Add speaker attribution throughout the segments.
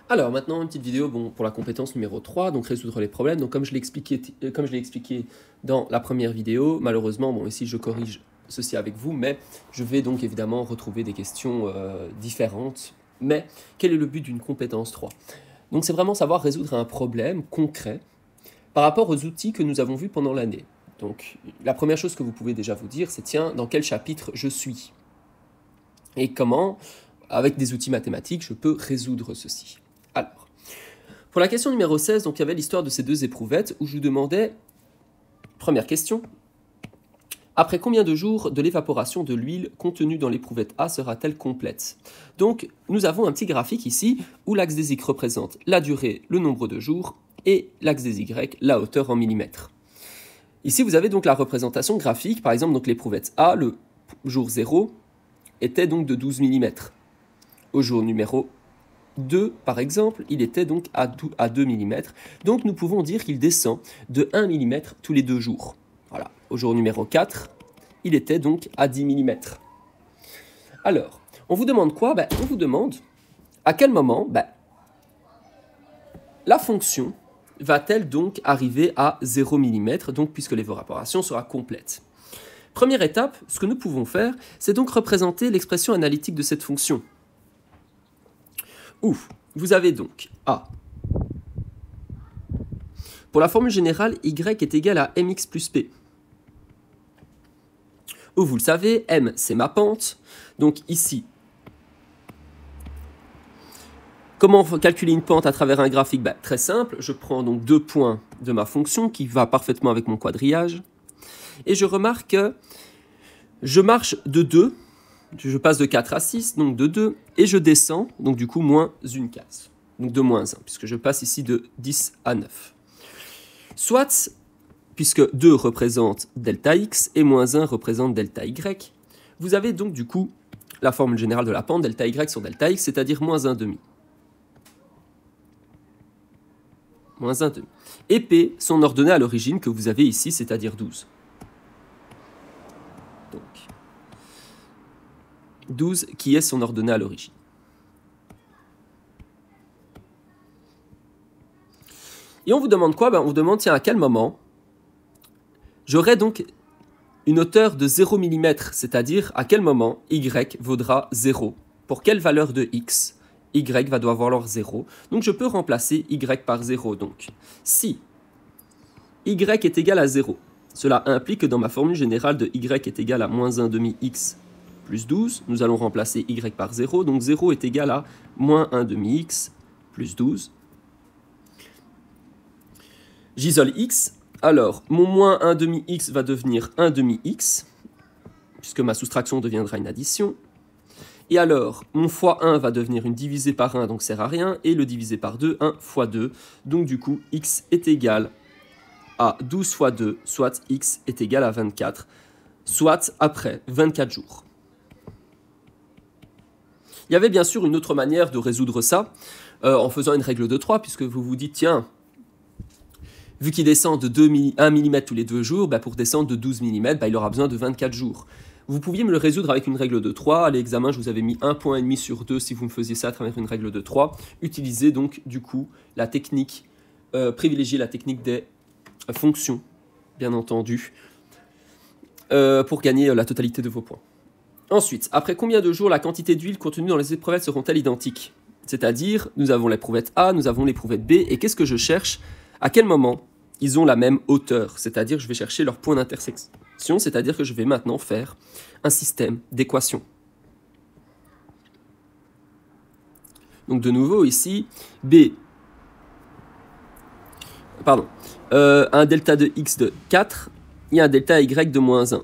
Speaker 1: Alors maintenant, une petite vidéo pour la compétence numéro 3, donc résoudre les problèmes. Donc comme je l'ai expliqué dans la première vidéo, malheureusement, ici je corrige ceci avec vous, mais je vais donc évidemment retrouver des questions différentes. Mais quel est le but d'une compétence 3? Donc c'est vraiment savoir résoudre un problème concret par rapport aux outils que nous avons vus pendant l'année. Donc la première chose que vous pouvez déjà vous dire, c'est tiens, dans quel chapitre je suis? Et comment, avec des outils mathématiques, je peux résoudre ceci? Alors, pour la question numéro 16, donc, il y avait l'histoire de ces deux éprouvettes où je vous demandais, première question, après combien de jours de l'évaporation de l'huile contenue dans l'éprouvette A sera-t-elle complète? Donc, nous avons un petit graphique ici où l'axe des X représente la durée, le nombre de jours, et l'axe des Y, la hauteur en millimètres. Ici, vous avez donc la représentation graphique, par exemple, donc l'éprouvette A, le jour 0, était donc de 12 mm. Au jour numéro 2, par exemple, il était donc à 2 mm. Donc nous pouvons dire qu'il descend de 1 mm tous les 2 jours. Voilà. Au jour numéro 4, il était donc à 10 mm. Alors, on vous demande quoi? On vous demande à quel moment la fonction va-t-elle donc arriver à 0 mm, donc puisque l'évaporation sera complète. Première étape, ce que nous pouvons faire, c'est donc représenter l'expression analytique de cette fonction. Où vous avez donc A. Pour la formule générale, Y est égal à mx plus p. Où vous le savez, m c'est ma pente. Donc ici, comment calculer une pente à travers un graphique? Très simple, je prends donc 2 points de ma fonction qui va parfaitement avec mon quadrillage. Et je remarque que je marche de 2. Je passe de 4 à 6, donc de 2, et je descends, donc du coup, moins une case. Donc de moins 1, puisque je passe ici de 10 à 9. Soit, puisque 2 représente delta x et moins 1 représente delta y, vous avez donc du coup la formule générale de la pente, delta y sur delta x, c'est-à-dire moins 1 demi. Moins 1 demi. Et p, son ordonnée à l'origine que vous avez ici, c'est-à-dire 12. Donc 12 qui est son ordonnée à l'origine. Et on vous demande quoi? On vous demande, tiens, à quel moment j'aurai donc une hauteur de 0 mm, c'est-à-dire à quel moment y vaudra 0. Pour quelle valeur de x y va devoir valoir 0. Donc je peux remplacer y par 0. Donc si y est égal à 0, cela implique que dans ma formule générale de y est égal à moins 1 demi x plus 12, nous allons remplacer y par 0, donc 0 est égal à moins 1 demi x plus 12. J'isole x, alors mon moins 1 demi x va devenir 1 demi x, puisque ma soustraction deviendra une addition. Et alors, mon fois 1 va devenir une divisée par 1, donc sert à rien, et le divisé par 2, 1 fois 2. Donc du coup, x est égal à 12 fois 2, soit x est égal à 24, soit après 24 jours. Il y avait bien sûr une autre manière de résoudre ça, en faisant une règle de 3, puisque vous vous dites, tiens, vu qu'il descend de 1 mm tous les 2 jours, pour descendre de 12 mm, il aura besoin de 24 jours. Vous pouviez me le résoudre avec une règle de 3. À l'examen, je vous avais mis 1,5 point sur 2 si vous me faisiez ça à travers une règle de 3. Utilisez donc, du coup, la technique, privilégiez la technique des fonctions, bien entendu, pour gagner la totalité de vos points. Ensuite, après combien de jours la quantité d'huile contenue dans les éprouvettes seront-elles identiques? C'est-à-dire, nous avons l'éprouvette A, nous avons l'éprouvette B, et qu'est-ce que je cherche? À quel moment ils ont la même hauteur? C'est-à-dire, je vais chercher leur point d'intersection, c'est-à-dire que je vais maintenant faire un système d'équations. Donc de nouveau ici, un delta de x de 4 et un delta y de moins 1.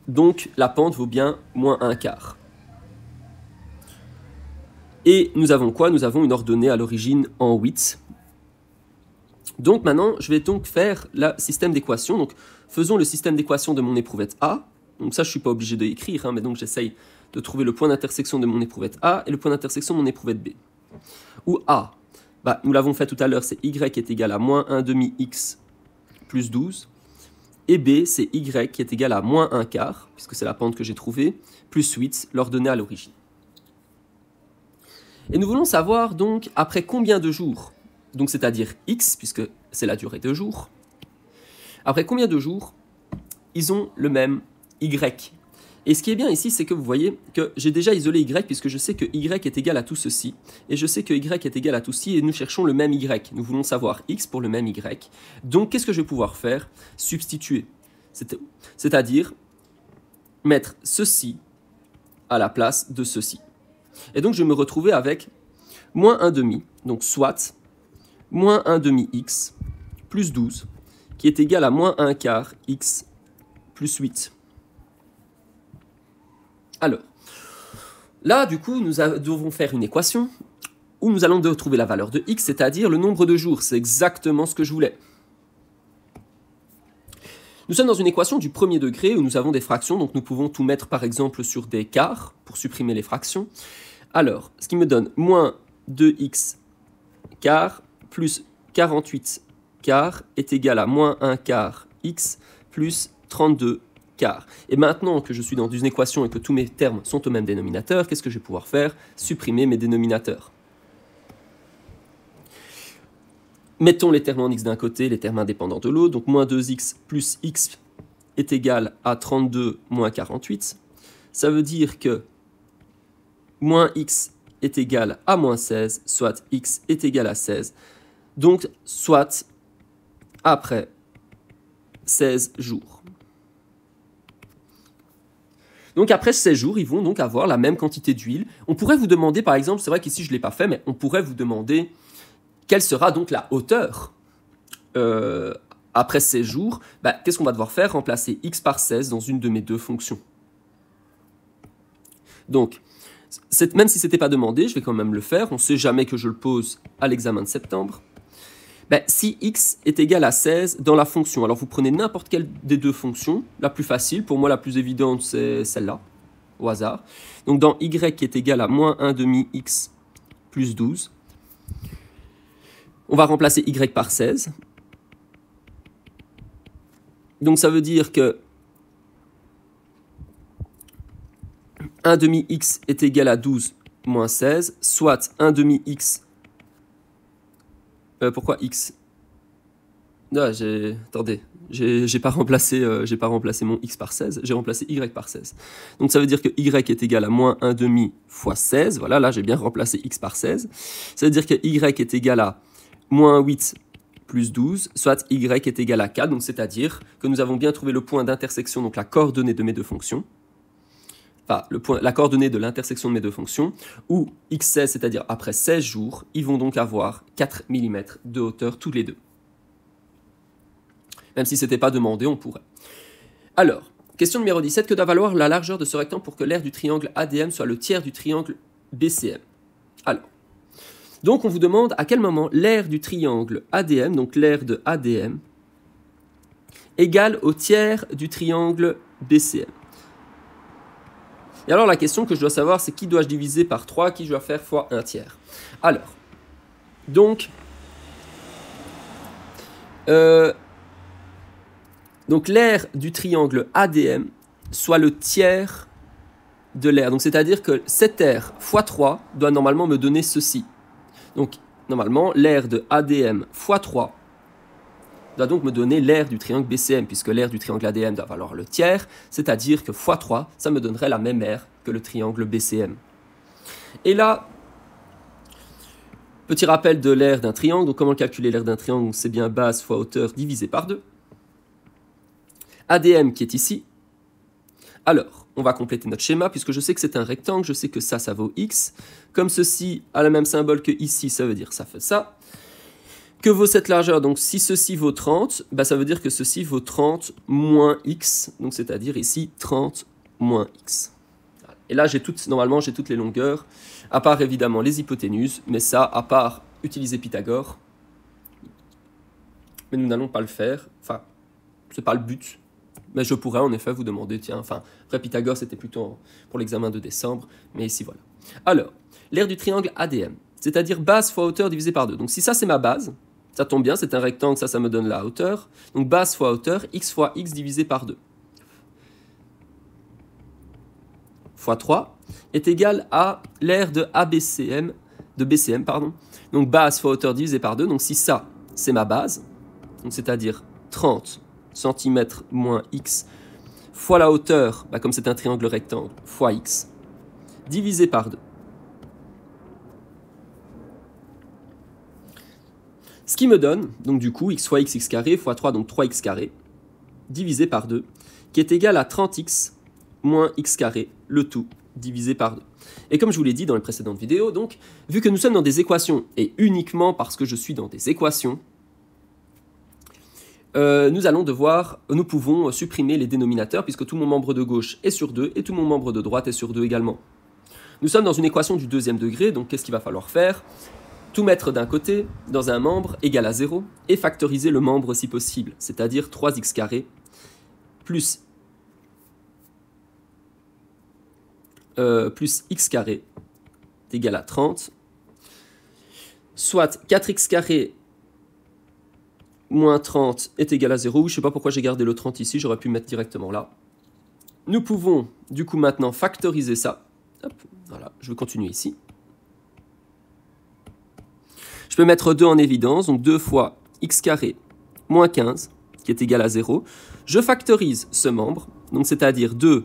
Speaker 1: Donc la pente vaut bien moins 1 quart. Et nous avons quoi? Nous avons une ordonnée à l'origine en 8. Donc maintenant, je vais donc faire le système d'équations. Donc faisons le système d'équations de mon éprouvette A. Donc ça, je ne suis pas obligé de l'écrire, mais donc j'essaye de trouver le point d'intersection de mon éprouvette A et le point d'intersection de mon éprouvette B. Où A, nous l'avons fait tout à l'heure, c'est y est égal à moins 1 demi x plus 12. Et B, c'est y qui est égal à moins 1 quart, puisque c'est la pente que j'ai trouvée, plus 8, l'ordonnée à l'origine. Et nous voulons savoir donc après combien de jours, donc c'est-à-dire x, puisque c'est la durée de jours, après combien de jours ils ont le même y. Et ce qui est bien ici, c'est que vous voyez que j'ai déjà isolé y, puisque je sais que y est égal à tout ceci, et je sais que y est égal à tout ceci, et nous cherchons le même y. Nous voulons savoir x pour le même y. Donc, qu'est-ce que je vais pouvoir faire? Substituer. C'est-à-dire mettre ceci à la place de ceci. Et donc, je vais me retrouver avec moins 1 demi, donc soit moins 1 demi x plus 12, qui est égal à moins 1 quart x plus 8. Alors, là, du coup, nous devons faire une équation où nous allons trouver la valeur de x, c'est-à-dire le nombre de jours. C'est exactement ce que je voulais. Nous sommes dans une équation du premier degré où nous avons des fractions, donc nous pouvons tout mettre par exemple sur des quarts pour supprimer les fractions. Alors, ce qui me donne moins 2x quart plus 48 quart est égal à moins 1 quart x plus 32 quart. Et maintenant que je suis dans une équation et que tous mes termes sont au même dénominateur, qu'est-ce que je vais pouvoir faire? Supprimer mes dénominateurs. Mettons les termes en x d'un côté, les termes indépendants de l'autre. Donc moins 2x plus x est égal à 32 moins 48. Ça veut dire que moins x est égal à moins 16, soit x est égal à 16. Donc, soit après 16 jours. Donc après 16 jours, ils vont donc avoir la même quantité d'huile. On pourrait vous demander, par exemple, c'est vrai qu'ici je ne l'ai pas fait, mais on pourrait vous demander quelle sera donc la hauteur après 16 jours. Qu'est-ce qu'on va devoir faire? Remplacer x par 16 dans une de mes deux fonctions. Donc, même si ce n'était pas demandé, je vais quand même le faire. On ne sait jamais que je le pose à l'examen de septembre. Si x est égal à 16 dans la fonction, alors vous prenez n'importe quelle des deux fonctions, la plus facile, pour moi la plus évidente c'est celle-là, au hasard. Donc dans y qui est égal à moins 1 demi x plus 12, on va remplacer y par 16. Donc ça veut dire que 1 demi x est égal à 12 moins 16, soit 1 demi x. Pourquoi x? Non, attendez, j'ai pas remplacé mon x par 16, j'ai remplacé y par 16. Donc ça veut dire que y est égal à moins 1 demi fois 16, voilà, là j'ai bien remplacé x par 16. Ça veut dire que y est égal à moins 8 plus 12, soit y est égal à 4, donc c'est-à-dire que nous avons bien trouvé le point d'intersection, donc la coordonnée de mes deux fonctions, enfin la coordonnée de l'intersection de mes deux fonctions, où x16, c'est-à-dire après 16 jours, ils vont donc avoir 4 mm de hauteur tous les deux. Même si ce n'était pas demandé, on pourrait. Alors, question numéro 17, que doit valoir la largeur de ce rectangle pour que l'aire du triangle ADM soit le tiers du triangle BCM? Alors, donc on vous demande à quel moment l'aire du triangle ADM, donc l'aire de ADM, égale au tiers du triangle BCM. Et alors la question que je dois savoir, c'est qui dois-je diviser par 3, qui je dois faire fois 1 tiers. Alors, donc l'aire du triangle ADM soit le tiers de l'aire. Donc c'est-à-dire que cette aire fois 3 doit normalement me donner ceci. Donc normalement, l'aire de ADM fois 3 doit donc me donner l'aire du triangle BCM, puisque l'aire du triangle ADM doit valoir le tiers, c'est-à-dire que fois 3, ça me donnerait la même aire que le triangle BCM. Et là, petit rappel de l'aire d'un triangle. Donc comment calculer l'aire d'un triangle? C'est bien base fois hauteur divisé par 2. ADM qui est ici. Alors, on va compléter notre schéma, puisque je sais que c'est un rectangle, je sais que ça vaut x. Comme ceci a le même symbole que ici, ça veut dire ça fait ça. Que vaut cette largeur? Donc si ceci vaut 30, ça veut dire que ceci vaut 30 moins x, donc c'est-à-dire ici 30 moins x. Et là, normalement, j'ai toutes les longueurs, à part évidemment les hypoténuses, mais ça, à part utiliser Pythagore. Mais nous n'allons pas le faire, enfin, c'est pas le but. Mais je pourrais en effet vous demander, tiens, enfin, après Pythagore c'était plutôt pour l'examen de décembre, mais ici voilà. Alors, l'aire du triangle ADM, c'est-à-dire base fois hauteur divisé par 2. Donc si ça c'est ma base, ça tombe bien, c'est un rectangle, ça me donne la hauteur. Donc base fois hauteur, x fois x divisé par 2. Fois 3 est égal à l'aire de ABCM, de BCM, pardon. Donc base fois hauteur divisé par 2. Donc si ça, c'est ma base, c'est-à-dire 30 cm moins x fois la hauteur, comme c'est un triangle rectangle, fois x, divisé par 2. Ce qui me donne, donc du coup, x fois x carré fois 3, donc 3x carré, divisé par 2, qui est égal à 30x moins x carré, le tout, divisé par 2. Et comme je vous l'ai dit dans les précédentes vidéos, donc, vu que nous sommes dans des équations, et uniquement parce que je suis dans des équations, nous pouvons supprimer les dénominateurs, puisque tout mon membre de gauche est sur 2, et tout mon membre de droite est sur 2 également. Nous sommes dans une équation du deuxième degré, donc qu'est-ce qu'il va falloir faire ? Tout mettre d'un côté, dans un membre égal à 0, et factoriser le membre si possible, c'est-à-dire 3x carré plus x carré est égal à 30, soit 4x carré moins 30 est égal à 0. Je ne sais pas pourquoi j'ai gardé le 30 ici, j'aurais pu mettre directement là. Nous pouvons du coup maintenant factoriser ça. Hop, voilà, je vais continuer ici. Je peux mettre 2 en évidence, donc 2 fois x carré moins 15, qui est égal à 0. Je factorise ce membre, donc c'est-à-dire 2,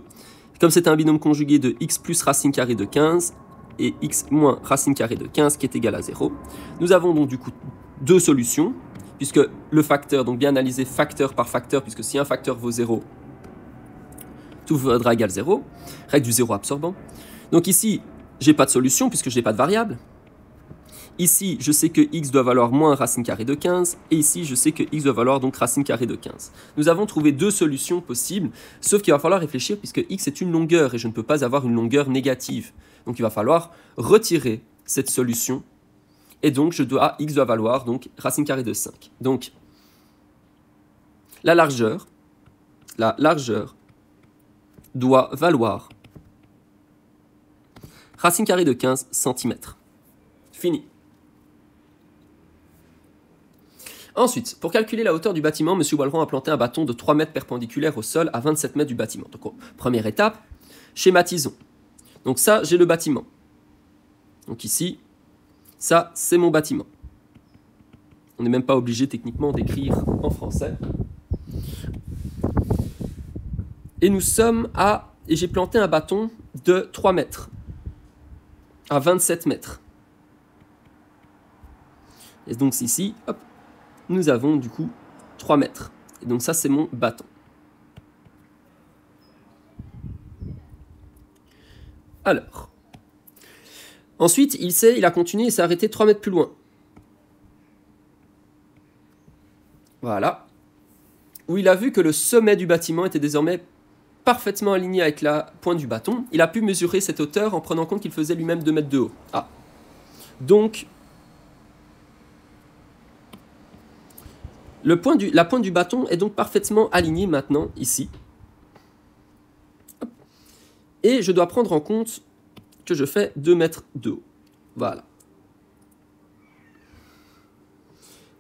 Speaker 1: comme c'est un binôme conjugué de x plus racine carrée de 15, et x moins racine carrée de 15, qui est égal à 0. Nous avons donc du coup deux solutions, puisque le facteur, donc bien analyser facteur par facteur, puisque si un facteur vaut 0, tout vaudra égal 0, règle du 0 absorbant. Donc ici, j'ai pas de solution, puisque je n'ai pas de variable. Ici, je sais que x doit valoir moins racine carrée de 15, et ici, je sais que x doit valoir donc racine carrée de 15. Nous avons trouvé deux solutions possibles, sauf qu'il va falloir réfléchir, puisque x est une longueur, et je ne peux pas avoir une longueur négative. Donc il va falloir retirer cette solution, et donc x doit valoir donc racine carrée de 5. Donc, la largeur doit valoir racine carrée de 15 cm. Fini. Ensuite, pour calculer la hauteur du bâtiment, M. Wallerand a planté un bâton de 3 mètres perpendiculaire au sol à 27 mètres du bâtiment. Donc, première étape, schématisons. Donc ça, j'ai le bâtiment. Donc ici, ça, c'est mon bâtiment. On n'est même pas obligé techniquement d'écrire en français. Et nous sommes à... Et j'ai planté un bâton de 3 mètres à 27 mètres. Et donc ici, hop, nous avons du coup 3 mètres. Et donc ça, c'est mon bâton. Alors, ensuite, il a continué et s'est arrêté 3 mètres plus loin. Voilà. Où il a vu que le sommet du bâtiment était désormais parfaitement aligné avec la pointe du bâton. Il a pu mesurer cette hauteur en prenant compte qu'il faisait lui-même 2 mètres de haut. Ah. Donc, la pointe du bâton est donc parfaitement alignée maintenant, ici. Et je dois prendre en compte que je fais 2 mètres de haut. Voilà.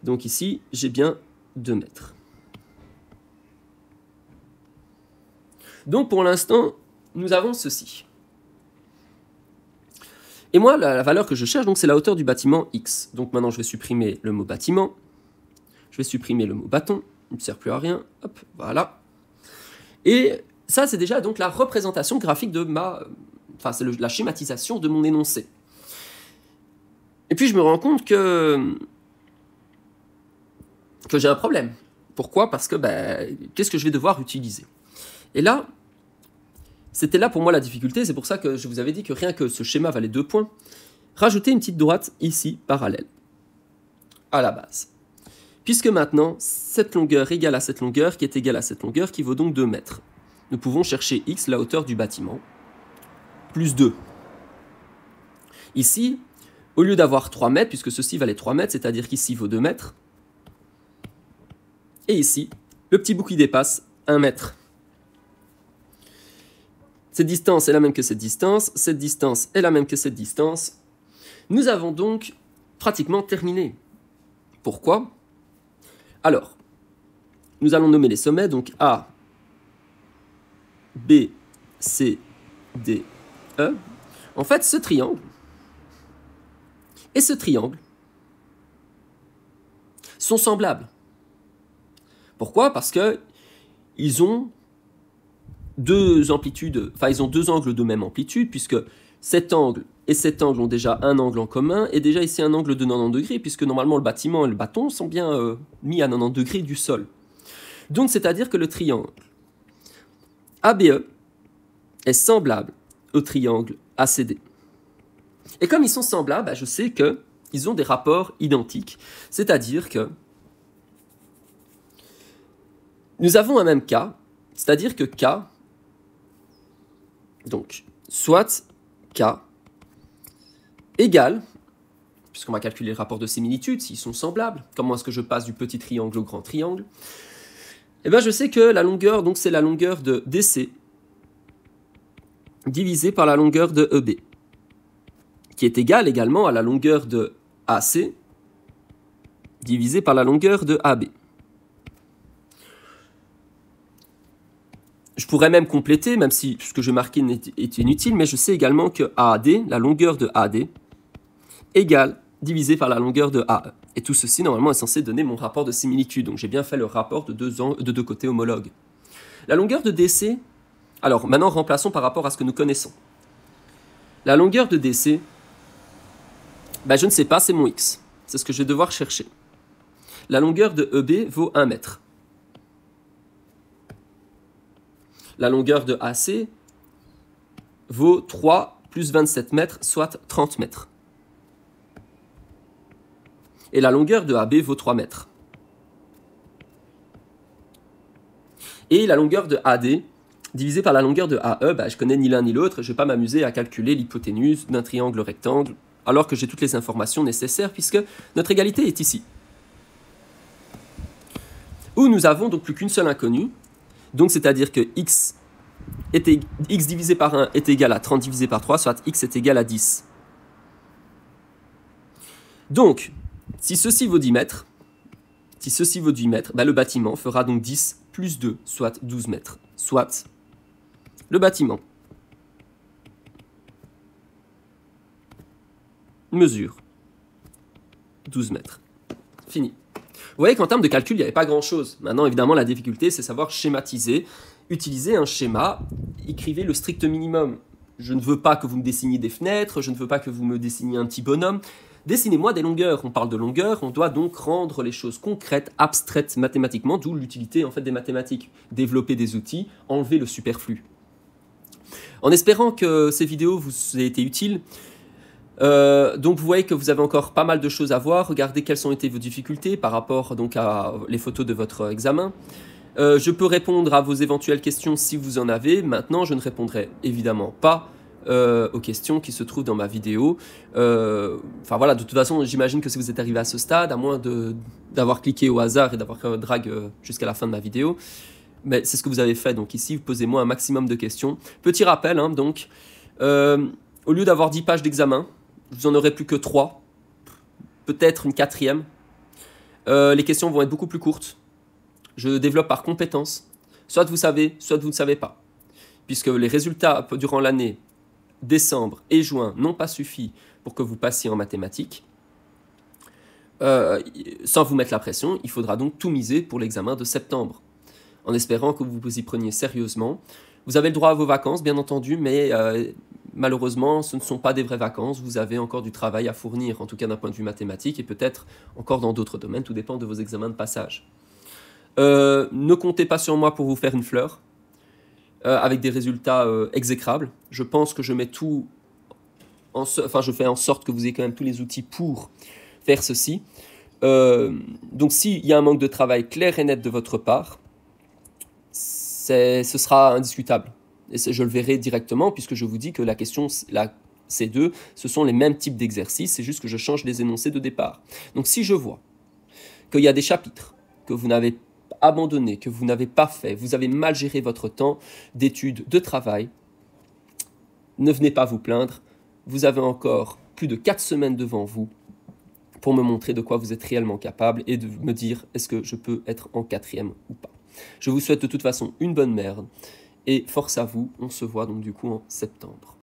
Speaker 1: Donc ici, j'ai bien 2 mètres. Donc pour l'instant, nous avons ceci. Et moi, la valeur que je cherche, c'est la hauteur du bâtiment x. Donc maintenant, je vais supprimer le mot bâtiment. Je vais supprimer le mot bâton. Il ne sert plus à rien. Hop, voilà. Et ça, c'est déjà donc la représentation graphique de c'est la schématisation de mon énoncé. Et puis, je me rends compte que j'ai un problème. Pourquoi ? Parce que, qu'est-ce que je vais devoir utiliser ? Et là, c'était là pour moi la difficulté. C'est pour ça que je vous avais dit que rien que ce schéma valait 2 points. Rajouter une petite droite ici, parallèle, à la base. Puisque maintenant, cette longueur égale à cette longueur, qui est égale à cette longueur, qui vaut donc 2 mètres. Nous pouvons chercher x, la hauteur du bâtiment, plus 2. Ici, au lieu d'avoir 3 mètres, puisque ceci valait 3 mètres, c'est-à-dire qu'ici vaut 2 mètres, et ici, le petit bout qui dépasse, 1 mètre. Cette distance est la même que cette distance est la même que cette distance. Nous avons donc pratiquement terminé. Pourquoi ? Alors, nous allons nommer les sommets, donc A, B, C, D, E. En fait, ce triangle, et ce triangle sont semblables. Pourquoi? Parce que ils ont deux amplitudes, enfin ils ont deux angles de même amplitude, puisque cet angle et cet angle ont déjà un angle en commun, et déjà ici un angle de 90 degrés, puisque normalement le bâtiment et le bâton sont bien mis à 90 degrés du sol. Donc c'est-à-dire que le triangle ABE est semblable au triangle ACD. Et comme ils sont semblables, je sais qu'ils ont des rapports identiques, c'est-à-dire que nous avons un même cas, c'est-à-dire que K, donc soit K égale, puisqu'on va calculer le rapport de similitude, s'ils sont semblables, comment est-ce que je passe du petit triangle au grand triangle? Eh bien je sais que la longueur, donc c'est la longueur de DC divisée par la longueur de EB, qui est égale également à la longueur de AC divisée par la longueur de AB. Je pourrais même compléter, même si ce que je marquais est inutile, mais je sais également que AD, la longueur de AD, égale divisé par la longueur de AE. Et tout ceci, normalement, est censé donner mon rapport de similitude. Donc j'ai bien fait le rapport de deux côtés homologues. La longueur de DC, alors maintenant remplaçons par rapport à ce que nous connaissons. La longueur de DC, je ne sais pas, c'est mon X. C'est ce que je vais devoir chercher. La longueur de EB vaut 1 mètre. La longueur de AC vaut 3 plus 27 mètres, soit 30 mètres. Et la longueur de AB vaut 3 mètres. Et la longueur de AD, divisée par la longueur de AE, je connais ni l'un ni l'autre, je ne vais pas m'amuser à calculer l'hypoténuse d'un triangle rectangle, alors que j'ai toutes les informations nécessaires, puisque notre égalité est ici. Où nous avons donc plus qu'une seule inconnue, donc c'est-à-dire que x divisé par 1 est égal à 30 divisé par 3, soit x est égal à 10. Donc, si ceci vaut 10 mètres, le bâtiment fera donc 10 plus 2, soit 12 mètres. Soit le bâtiment mesure 12 mètres. Fini. Vous voyez qu'en termes de calcul, il n'y avait pas grand-chose. Maintenant, évidemment, la difficulté, c'est savoir schématiser. Utilisez un schéma, écrivez le strict minimum. Je ne veux pas que vous me dessiniez des fenêtres, je ne veux pas que vous me dessiniez un petit bonhomme. Dessinez-moi des longueurs. On parle de longueur, on doit donc rendre les choses concrètes, abstraites mathématiquement, d'où l'utilité en fait des mathématiques. Développer des outils, enlever le superflu. En espérant que ces vidéos vous aient été utiles, donc vous voyez que vous avez encore pas mal de choses à voir. Regardez quelles ont été vos difficultés par rapport donc à les photos de votre examen. Je peux répondre à vos éventuelles questions si vous en avez. Maintenant, je ne répondrai évidemment pas aux questions qui se trouvent dans ma vidéo. Enfin voilà, de toute façon, j'imagine que si vous êtes arrivé à ce stade, à moins d'avoir cliqué au hasard et d'avoir drag jusqu'à la fin de ma vidéo, mais c'est ce que vous avez fait. Donc ici, posez-moi un maximum de questions. Petit rappel, donc, au lieu d'avoir 10 pages d'examen, vous en aurez plus que 3, peut-être une 4e. Les questions vont être beaucoup plus courtes. Je développe par compétences. Soit vous savez, soit vous ne savez pas. Puisque les résultats durant l'année, décembre et juin, n'ont pas suffi pour que vous passiez en mathématiques. Sans vous mettre la pression, il faudra donc tout miser pour l'examen de septembre. En espérant que vous vous y preniez sérieusement. Vous avez le droit à vos vacances, bien entendu, mais malheureusement, ce ne sont pas des vraies vacances. Vous avez encore du travail à fournir, en tout cas d'un point de vue mathématique, et peut-être encore dans d'autres domaines. Tout dépend de vos examens de passage. Ne comptez pas sur moi pour vous faire une fleur, avec des résultats exécrables. Je pense que je mets tout, je fais en sorte que vous ayez quand même tous les outils pour faire ceci. Donc s'il y a un manque de travail clair et net de votre part, ce sera indiscutable. Et je le verrai directement, puisque je vous dis que la question, la C2, ce sont les mêmes types d'exercices, c'est juste que je change les énoncés de départ. Donc si je vois qu'il y a des chapitres que vous n'avez pas abandonné, que vous n'avez pas fait, vous avez mal géré votre temps d'études, de travail, ne venez pas vous plaindre, vous avez encore plus de 4 semaines devant vous pour me montrer de quoi vous êtes réellement capable et de me dire est-ce que je peux être en 4e ou pas. Je vous souhaite de toute façon une bonne merde et force à vous, on se voit donc du coup en septembre.